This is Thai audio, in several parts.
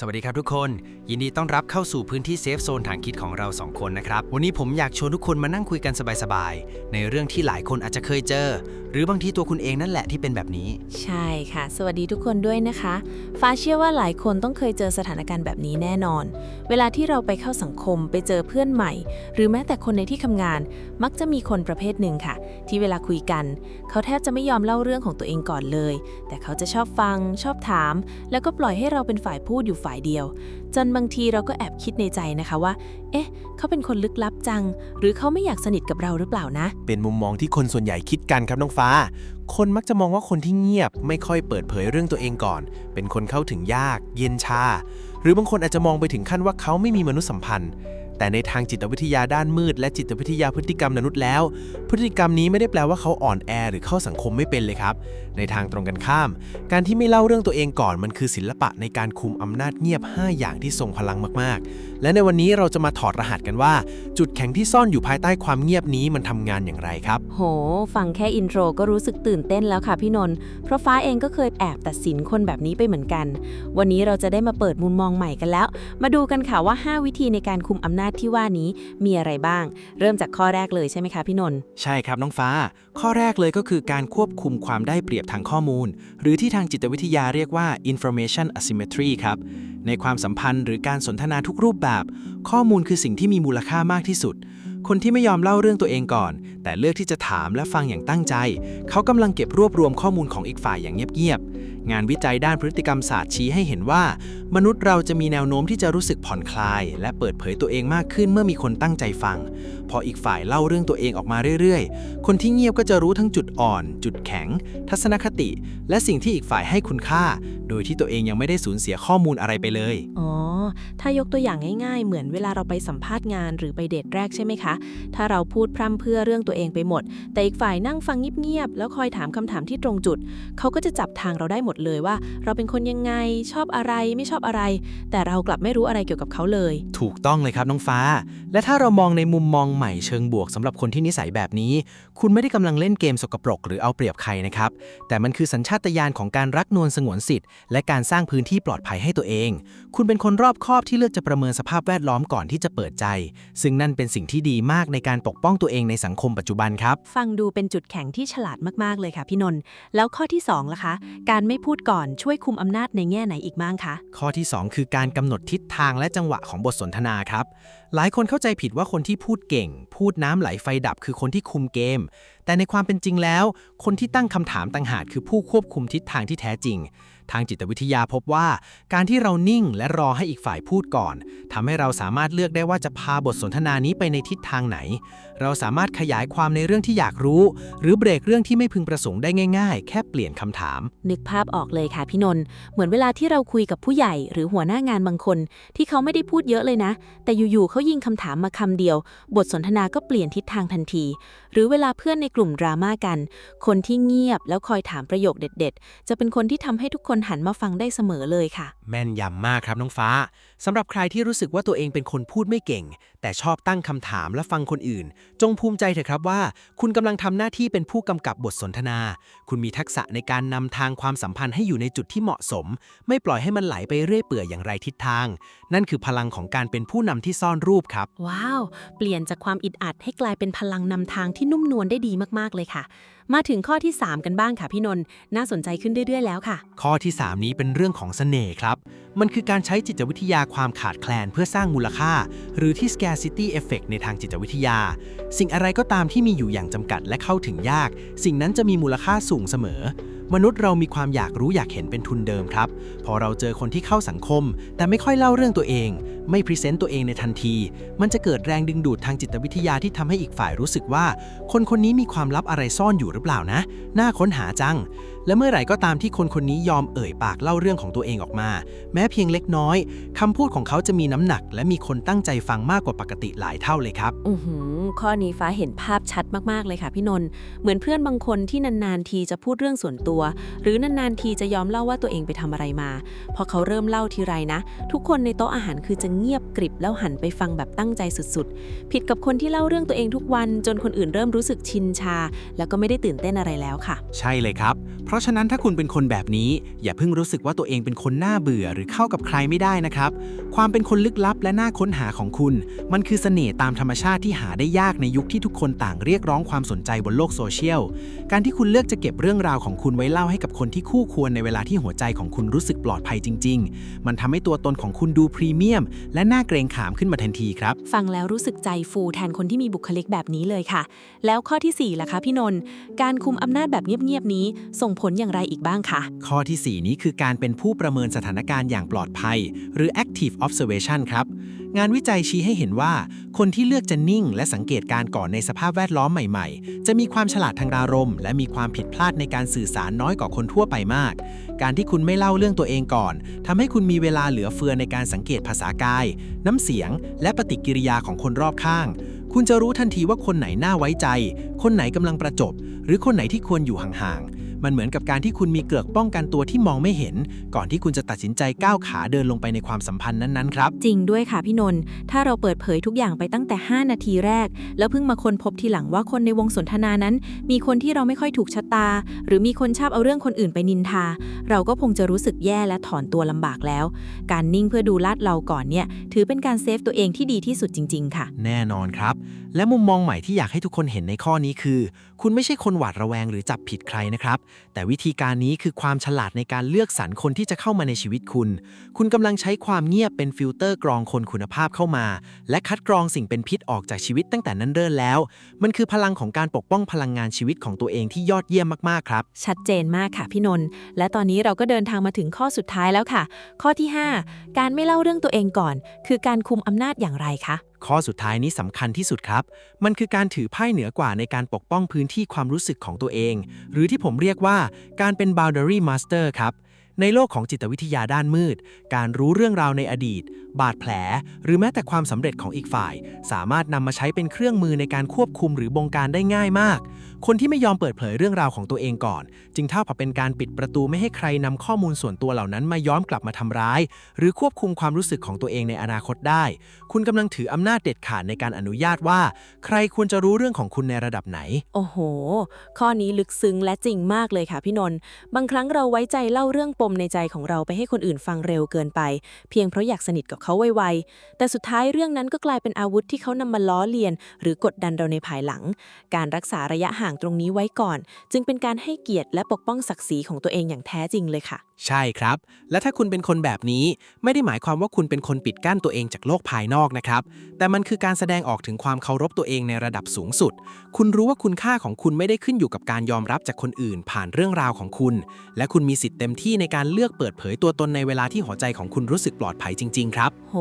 สวัสดีครับทุกคนยินดีต้อนรับเข้าสู่พื้นที่เซฟโซนทางคิดของเรา2คนนะครับวันนี้ผมอยากชวนทุกคนมานั่งคุยกันสบายๆในเรื่องที่หลายคนอาจจะเคยเจอหรือบางทีตัวคุณเองนั่นแหละที่เป็นแบบนี้ใช่ค่ะสวัสดีทุกคนด้วยนะคะฟ้าเชื่อว่าหลายคนต้องเคยเจอสถานการณ์แบบนี้แน่นอนเวลาที่เราไปเข้าสังคมไปเจอเพื่อนใหม่หรือแม้แต่คนในที่ทำงานมักจะมีคนประเภทหนึ่งค่ะที่เวลาคุยกันเขาแทบจะไม่ยอมเล่าเรื่องของตัวเองก่อนเลยแต่เขาจะชอบฟังชอบถามแล้วก็ปล่อยให้เราเป็นฝ่ายพูดอยู่ฝ่ายเดียวจนบางทีเราก็แอบคิดในใจนะคะว่าเอ๊ะเขาเป็นคนลึกลับจังหรือเขาไม่อยากสนิทกับเราหรือเปล่านะเป็นมุมมองที่คนส่วนใหญ่คิดกันครับน้องฟ้าคนมักจะมองว่าคนที่เงียบไม่ค่อยเปิดเผยเรื่องตัวเองก่อนเป็นคนเข้าถึงยากเย็นชาหรือบางคนอาจจะมองไปถึงขั้นว่าเขาไม่มีมนุษยสัมพันธ์แต่ในทางจิตวิทยาด้านมืดและจิตวิทยาพฤติกรรมมนุษย์แล้วพฤติกรรมนี้ไม่ได้แปลว่าเขาอ่อนแอหรือเข้าสังคมไม่เป็นเลยครับในทางตรงกันข้ามการที่ไม่เล่าเรื่องตัวเองก่อนมันคือศิลปะในการคุมอำนาจเงียบ5อย่างที่ทรงพลังมากๆและในวันนี้เราจะมาถอดรหัสกันว่าจุดแข็งที่ซ่อนอยู่ภายใต้ความเงียบนี้มันทำงานอย่างไรครับโหฟังแค่อินโทรก็รู้สึกตื่นเต้นแล้วค่ะพี่นนท์เพราะฟ้าเองก็เคยแอบตัดสินคนแบบนี้ไปเหมือนกันวันนี้เราจะได้มาเปิดมุมมองใหม่กันแล้วมาดูกันค่ะว่า5วิธีในการคุมอำนาจที่ว่านี้มีอะไรบ้างเริ่มจากข้อแรกเลยใช่ไหมคะพี่นนท์ใช่ครับน้องฟ้าข้อแรกเลยก็คือการควบคุมความได้เปรียบทางข้อมูลหรือที่ทางจิตวิทยาเรียกว่า information asymmetry ครับในความสัมพันธ์หรือการสนทนาทุกรูปแบบข้อมูลคือสิ่งที่มีมูลค่ามากที่สุดคนที่ไม่ยอมเล่าเรื่องตัวเองก่อนแต่เลือกที่จะถามและฟังอย่างตั้งใจเขากำลังเก็บรวบรวมข้อมูลของอีกฝ่ายอย่างเงียบๆงานวิจัยด้านพฤติกรรมศาสตร์ชี้ให้เห็นว่ามนุษย์เราจะมีแนวโน้มที่จะรู้สึกผ่อนคลายและเปิดเผยตัวเองมากขึ้นเมื่อมีคนตั้งใจฟังพออีกฝ่ายเล่าเรื่องตัวเองออกมาเรื่อยๆคนที่เงียบก็จะรู้ทั้งจุดอ่อนจุดแข็งทัศนคติและสิ่งที่อีกฝ่ายให้คุณค่าโดยที่ตัวเองยังไม่ได้สูญเสียข้อมูลอะไรไปเลยอ๋อถ้ายกตัวอย่างง่ายๆเหมือนเวลาเราไปสัมภาษณ์งานหรือไปเดทแรกใช่ไหมคะถ้าเราพูดพร่ำเพรื่อเรื่องตัวเองไปหมดแต่อีกฝ่ายนั่งฟังเงียบๆแล้วคอยถามคำถามที่ตรงจุดเขาก็จะจับทางเราได้หมดเลยว่าเราเป็นคนยังไงชอบอะไรไม่ชอบอะไรแต่เรากลับไม่รู้อะไรเกี่ยวกับเขาเลยถูกต้องเลยครับน้องฟ้าและถ้าเรามองในมุมมองใหม่เชิงบวกสำหรับคนที่นิสัยแบบนี้คุณไม่ได้กำลังเล่นเกมสกปรกหรือเอาเปรียบใครนะครับแต่มันคือสัญชาตญาณของการรักนวลสงวนสิทธิ์และการสร้างพื้นที่ปลอดภัยให้ตัวเองคุณเป็นคนรอบคอบที่เลือกจะประเมินสภาพแวดล้อมก่อนที่จะเปิดใจซึ่งนั่นเป็นสิ่งที่ดีมากในการปกป้องตัวเองในสังคมปัจจุบันครับฟังดูเป็นจุดแข็งที่ฉลาดมากๆเลยค่ะพี่นนท์แล้วข้อที่2ล่ะคะการไม่พูดก่อนช่วยคุมอำนาจในแง่ไหนอีกบ้างคะข้อที่2คือการกำหนดทิศทางและจังหวะของบทสนทนาครับหลายคนเข้าใจผิดว่าคนที่พูดเก่งพูดน้ำไหลไฟดับคือคนที่คุมเกมแต่ในความเป็นจริงแล้วคนที่ตั้งคำถามต่างหากคือผู้ควบคุมทิศทางที่แท้จริงทางจิตวิทยาพบว่าการที่เรานิ่งและรอให้อีกฝ่ายพูดก่อนทำให้เราสามารถเลือกได้ว่าจะพาบทสนทนานี้ไปในทิศทางไหนเราสามารถขยายความในเรื่องที่อยากรู้หรือเบรกเรื่องที่ไม่พึงประสงค์ได้ง่ายๆแค่เปลี่ยนคำถามนึกภาพออกเลยค่ะพี่นนท์เหมือนเวลาที่เราคุยกับผู้ใหญ่หรือหัวหน้างานบางคนที่เขาไม่ได้พูดเยอะเลยนะแต่อยู่ๆเขายิงคำถามมาคำเดียวบทสนทนาก็เปลี่ยนทิศทางทันทีหรือเวลาเพื่อนในกลุ่มดราม่ากันคนที่เงียบแล้วคอยถามประโยคเด็ดๆจะเป็นคนที่ทำให้ทุกคนหันมาฟังได้เสมอเลยค่ะแม่นยำมากครับน้องฟ้าสำหรับใครที่รู้สึกว่าตัวเองเป็นคนพูดไม่เก่งแต่ชอบตั้งคำถามและฟังคนอื่นจงภูมิใจเถอะครับว่าคุณกำลังทำหน้าที่เป็นผู้กำกับบทสนทนาคุณมีทักษะในการนำทางความสัมพันธ์ให้อยู่ในจุดที่เหมาะสมไม่ปล่อยให้มันไหลไปเรื่อยเปื่อยอย่างไรทิศทางนั่นคือพลังของการเป็นผู้นำที่ซ่อนรูปครับว้าวเปลี่ยนจากความอึดอัดให้กลายเป็นพลังนำทางที่นุ่มนวลได้ดีมากๆเลยค่ะมาถึงข้อที่3กันบ้างค่ะพี่นนท์น่าสนใจขึ้นเรื่อยๆแล้วค่ะข้อที่3นี้เป็นเรื่องของเสน่ห์ครับมันคือการใช้จิตวิทยาความขาดแคลนเพื่อสร้างมูลค่าหรือที่ scarcity effect ในทางจิตวิทยาสิ่งอะไรก็ตามที่มีอยู่อย่างจำกัดและเข้าถึงยากสิ่งนั้นจะมีมูลค่าสูงเสมอมนุษย์เรามีความอยากรู้อยากเห็นเป็นทุนเดิมครับพอเราเจอคนที่เข้าสังคมแต่ไม่ค่อยเล่าเรื่องตัวเองไม่พรีเซนต์ตัวเองในทันทีมันจะเกิดแรงดึงดูดทางจิตวิทยาที่ทำให้อีกฝ่ายรู้สึกว่าคนคนนี้มีความลับอะไรซ่อนอยู่หรือเปล่านะน่าค้นหาจังและเมื่อไหร่ก็ตามที่คนคนนี้ยอมเอ่ยปากเล่าเรื่องของตัวเองออกมาแม้เพียงเล็กน้อยคำพูดของเขาจะมีน้ำหนักและมีคนตั้งใจฟังมากกว่าปกติหลายเท่าเลยครับข้อนี้ฟ้าเห็นภาพชัดมากๆเลยค่ะพี่นนท์เหมือนเพื่อนบางคนที่นานๆทีจะพูดเรื่องส่วนตัวหรือนานๆทีจะยอมเล่าว่าตัวเองไปทำอะไรมาพอเขาเริ่มเล่าทีไรนะทุกคนในโต๊ะอาหารคือจะเงียบกริบแล้วหันไปฟังแบบตั้งใจสุดๆผิดกับคนที่เล่าเรื่องตัวเองทุกวันจนคนอื่นเริ่มรู้สึกชินชาแล้วก็ไม่ได้ตื่นเต้นอะไรแล้วค่ะใช่เลยครับเพ ราะฉะนั้นถ้าคุณเป็นคนแบบนี้อย่าเพิ่งรู้สึกว่าตัวเองเป็นคนน่าเบื่อหรือเข้ากับใครไม่ได้นะครับความเป็นคนลึกลับและน่าค้นหาของคุณมันคือเสน่ห์ตามธรรมชาติที่หาได้ยากในยุคที่ทุกคนต่างเรียกร้องความสนใจบนโลกโซเชียลการที่คุณเลือกจะเก็บเรื่องราวของคุณไว้เล่าให้กับคนที่คู่ควรในเวลาที่หัวใจของคุณรู้สึกปลอดภัยจริงๆมันทำให้ตัวตนของคุณดูพรีเมียมและน่าเกรงขามขึ้นมาทันทีครับ ฟังแล้วรู้สึกใจฟูแทนคนที่มีบุคลิกแบบนี้เลยค่ะแล้วข้อที่ 4ล่ะคะพี่นนท์การคุมอำนาจแบบเงียบๆนี้ส่งผลอย่างไรอีกบ้างคะ ข้อที่ 4 นี้คือการเป็นผู้ประเมินสถานการณ์อย่างปลอดภัยหรือ active observation ครับงานวิจัยชี้ให้เห็นว่าคนที่เลือกจะนิ่งและสังเกตการณ์ก่อนในสภาพแวดล้อมใหม่ๆจะมีความฉลาดทางอารมณ์และมีความผิดพลาดในการสื่อสารน้อยกว่าคนทั่วไปมากการที่คุณไม่เล่าเรื่องตัวเองก่อนทำให้คุณมีเวลาเหลือเฟือในการสังเกตภาษากายน้ำเสียงและปฏิกิริยาของคนรอบข้างคุณจะรู้ทันทีว่าคนไหนน่าไว้ใจคนไหนกำลังประจบหรือคนไหนที่ควรอยู่ห่างๆมันเหมือนกับการที่คุณมีเกลือกป้องกันตัวที่มองไม่เห็นก่อนที่คุณจะตัดสินใจก้าวขาเดินลงไปในความสัมพันธ์นั้นๆครับจริงด้วยค่ะพี่นนท์ถ้าเราเปิดเผยทุกอย่างไปตั้งแต่5นาทีแรกแล้วเพิ่งมาค้นพบทีหลังว่าคนในวงสนทนานั้นมีคนที่เราไม่ค่อยถูกชะตาหรือมีคนชอบเอาเรื่องคนอื่นไปนินทาเราก็คงจะรู้สึกแย่และถอนตัวลำบากแล้วการนิ่งเพื่อดูลาดเราก่อนเนี่ยถือเป็นการเซฟตัวเองที่ดีที่สุดจริงๆค่ะแน่นอนครับและมุมมองใหม่ที่อยากให้ทุกคนเห็นในข้อนี้คือคุณไม่ใช่คนหวาดระแวงหรือจับผิดใครนะครับแต่วิธีการนี้คือความฉลาดในการเลือกสรรคนที่จะเข้ามาในชีวิตคุณกำลังใช้ความเงียบเป็นฟิลเตอร์กรองคนคุณภาพเข้ามาและคัดกรองสิ่งเป็นพิษออกจากชีวิตตั้งแต่นั้นเริ่มแล้วมันคือพลังของการปกป้องพลังงานชีวิตของตัวเองที่ยอดเยี่ยมมากๆครับชัดเจนมากค่ะพี่นนท์และตอนนี้เราก็เดินทางมาถึงข้อสุดท้ายแล้วค่ะข้อที่ 5การไม่เล่าเรื่องตัวเองก่อนคือการคุมอำนาจอย่างไรคะข้อสุดท้ายนี้สำคัญที่สุดครับมันคือการถือไพ่เหนือกว่าในการปกป้องพื้นที่ความรู้สึกของตัวเองหรือที่ผมเรียกว่าการเป็น boundary master ครับในโลกของจิตวิทยาด้านมืดการรู้เรื่องราวในอดีตบาดแผลหรือแม้แต่ความสำเร็จของอีกฝ่ายสามารถนำมาใช้เป็นเครื่องมือในการควบคุมหรือบงการได้ง่ายมากคนที่ไม่ยอมเปิดเผยเรื่องราวของตัวเองก่อนจึงเท่ากับเป็นการปิดประตูไม่ให้ใครนำข้อมูลส่วนตัวเหล่านั้นมาย้อนกลับมาทำร้ายหรือควบคุมความรู้สึกของตัวเองในอนาคตได้คุณกำลังถืออำนาจเด็ดขาดในการอนุญาตว่าใครควรจะรู้เรื่องของคุณในระดับไหนโอ้โหข้อนี้ลึกซึ้งและจริงมากเลยค่ะพี่นนท์บางครั้งเราไว้ใจเล่าเรื่องปมในใจของเราไปให้คนอื่นฟังเร็วเกินไปเพียงเพราะอยากสนิทกับเขาไวๆแต่สุดท้ายเรื่องนั้นก็กลายเป็นอาวุธที่เขานำมาล้อเลียนหรือกดดันเราในภายหลังการรักษาระยะห่างตรงนี้ไว้ก่อนจึงเป็นการให้เกียรติและปกป้องศักดิ์ศรีของตัวเองอย่างแท้จริงเลยค่ะใช่ครับและถ้าคุณเป็นคนแบบนี้ไม่ได้หมายความว่าคุณเป็นคนปิดกั้นตัวเองจากโลกภายนอกนะครับแต่มันคือการแสดงออกถึงความเคารพตัวเองในระดับสูงสุดคุณรู้ว่าคุณค่าของคุณไม่ได้ขึ้นอยู่กับการยอมรับจากคนอื่นผ่านเรื่องราวของคุณและคุณมีสิทธิ์เต็มที่ในการเลือกเปิดเผยตัวตนในเวลาที่หัวใจของคุณรู้สึกปลอดภัยจริงๆครับโห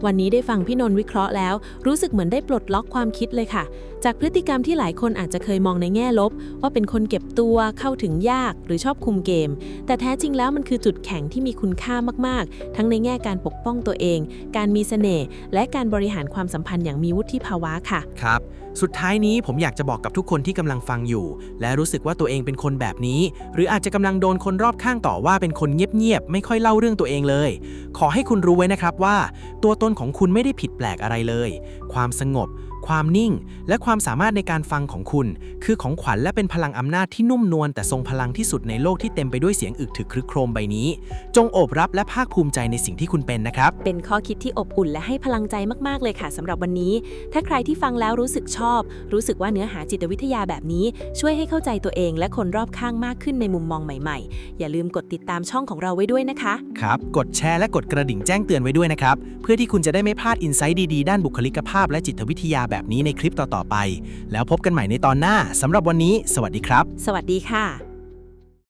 วันนี้ได้ฟังพี่นนท์วิเคราะห์แล้วรู้สึกเหมือนได้ปลดล็อกความคิดเลยค่ะจากพฤติกรรมที่หลายคนอาจจะเคยมองในแง่ลบว่าเป็นคนเก็บตัวเข้าถึงยากหรือชอบคุมเกมแต่แท้จริงแล้วมันคือจุดแข็งที่มีคุณค่ามากๆทั้งในแง่การปกป้องตัวเองการมีเสน่ห์และการบริหารความสัมพันธ์อย่างมีวุฒิภาวะค่ะครับสุดท้ายนี้ผมอยากจะบอกกับทุกคนที่กำลังฟังอยู่และรู้สึกว่าตัวเองเป็นคนแบบนี้หรืออาจจะกำลังโดนคนรอบข้างต่อว่าเป็นคนเงียบๆไม่ค่อยเล่าเรื่องตัวเองเลยขอให้คุณรู้ไว้นะครับว่าตัวตนของคุณไม่ได้ผิดแปลกอะไรเลยความสงบความนิ่งและความสามารถในการฟังของคุณคือของขวัญและเป็นพลังอำนาจที่นุ่มนวลแต่ทรงพลังที่สุดในโลกที่เต็มไปด้วยเสียงอึกถึกครึกโครมใบนี้จงโอบรับและภาคภูมิใจในสิ่งที่คุณเป็นนะครับเป็นข้อคิดที่อบอุ่นและให้พลังใจมากๆเลยค่ะสำหรับวันนี้ถ้าใครที่ฟังแล้วรู้สึกชอบรู้สึกว่าเนื้อหาจิตวิทยาแบบนี้ช่วยให้เข้าใจตัวเองและคนรอบข้างมากขึ้นในมุมมองใหม่ๆอย่าลืมกดติดตามช่องของเราไว้ด้วยนะคะครับกดแชร์และกดกระดิ่งแจ้งเตือนไว้ด้วยนะครับเพื่อที่คุณจะได้ไม่พลาดอินไซต์ดีๆด้านบุคลิกภาพและจิตวิทยาแบบนี้ในคลิปต่อๆไปแล้วพบกันใหม่ในตอนหน้าสำหรับวันนี้สวัสดีครับสวัสดีค่ะ